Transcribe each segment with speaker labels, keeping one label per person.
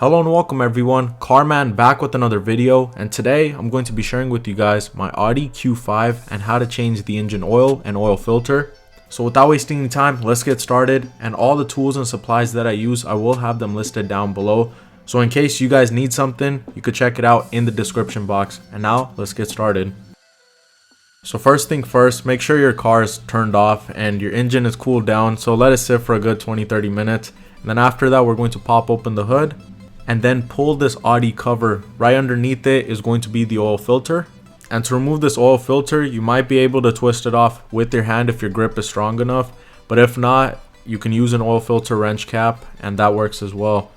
Speaker 1: Hello and welcome everyone, CarMAN back with another video, and today I'm going to be sharing with you guys my Audi Q5 and how to change the engine oil and oil filter. So without wasting any time, let's get started, and all the tools and supplies that I use, I will have them listed down below. So in case you guys need something, you could check it out in the description box. And now let's get started. So first thing first, make sure your car is turned off and your engine is cooled down. So let it sit for a good 20-30 minutes. And then after that, we're going to pop open the hood and then pull this Audi cover. Right underneath it is going to be the oil filter. And to remove this oil filter, you might be able to twist it off with your hand if your grip is strong enough. But if not, you can use an oil filter wrench cap and that works as well.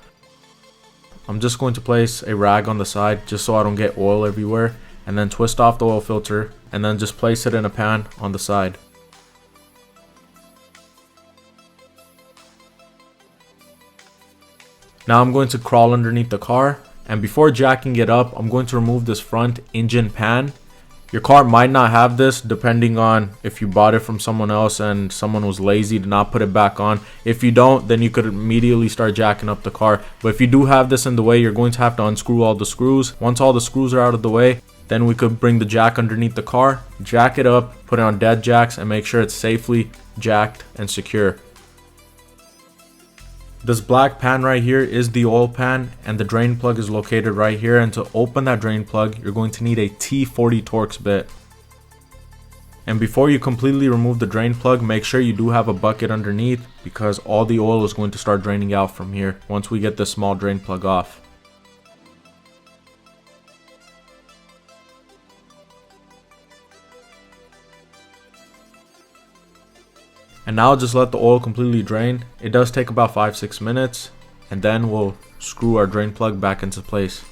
Speaker 1: I'm just going to place a rag on the side just so I don't get oil everywhere, and then twist off the oil filter and then just place it in a pan on the side. Now I'm going to crawl underneath the car, and before jacking it up, I'm going to remove this front engine pan. Your car might not have this depending on if you bought it from someone else and someone was lazy to not put it back on. If you don't, then you could immediately start jacking up the car. But if you do have this in the way, you're going to have to unscrew all the screws. Once all the screws are out of the way, then we could bring the jack underneath the car, jack it up, put it on dead jacks, and make sure it's safely jacked and secure. This black pan right here is the oil pan, and the drain plug is located right here. And to open that drain plug, you're going to need a T40 Torx bit. And before you completely remove the drain plug, make sure you do have a bucket underneath, because all the oil is going to start draining out from here once we get this small drain plug off. And now just let the oil completely drain. It does take about 5-6 minutes, and then we'll screw our drain plug back into place.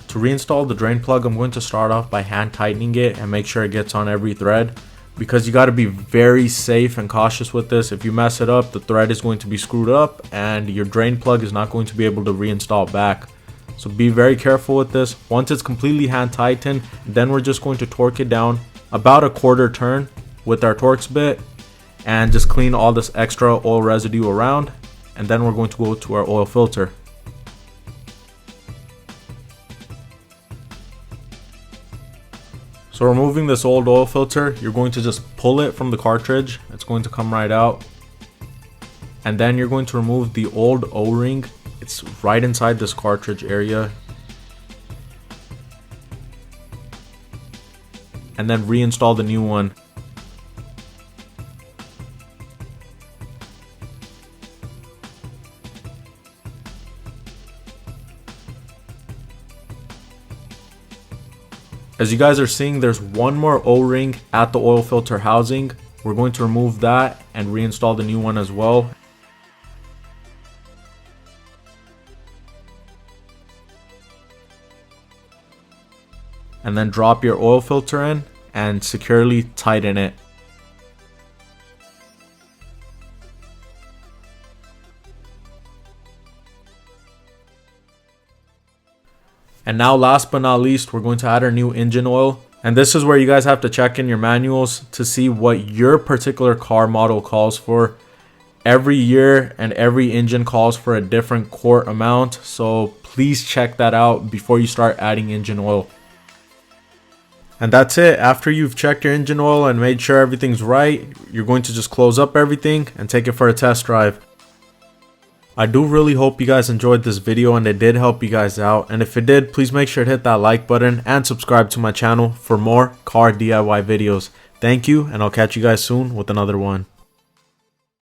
Speaker 1: To reinstall the drain plug, I'm going to start off by hand tightening it and make sure it gets on every thread, because you got to be very safe and cautious with this. If you mess it up, the thread is going to be screwed up and your drain plug is not going to be able to reinstall back. So be very careful with this. Once it's completely hand tightened, then we're just going to torque it down about a quarter turn with our Torx bit and just clean all this extra oil residue around, and then we're going to go to our oil filter. So removing this old oil filter, you're going to just pull it from the cartridge. It's going to come right out. And then you're going to remove the old O-ring. It's right inside this cartridge area. And then reinstall the new one. As you guys are seeing, there's one more O-ring at the oil filter housing. We're going to remove that and reinstall the new one as well. And then drop your oil filter in and securely tighten it. And now last but not least, we're going to add our new engine oil. And this is where you guys have to check in your manuals to see what your particular car model calls for. Every year and every engine calls for a different quart amount. So please check that out before you start adding engine oil. And that's it. After you've checked your engine oil and made sure everything's right, you're going to just close up everything and take it for a test drive. I do really hope you guys enjoyed this video and it did help you guys out. And if it did, please make sure to hit that like button and subscribe to my channel for more car DIY videos. Thank you, and I'll catch you guys soon with another one.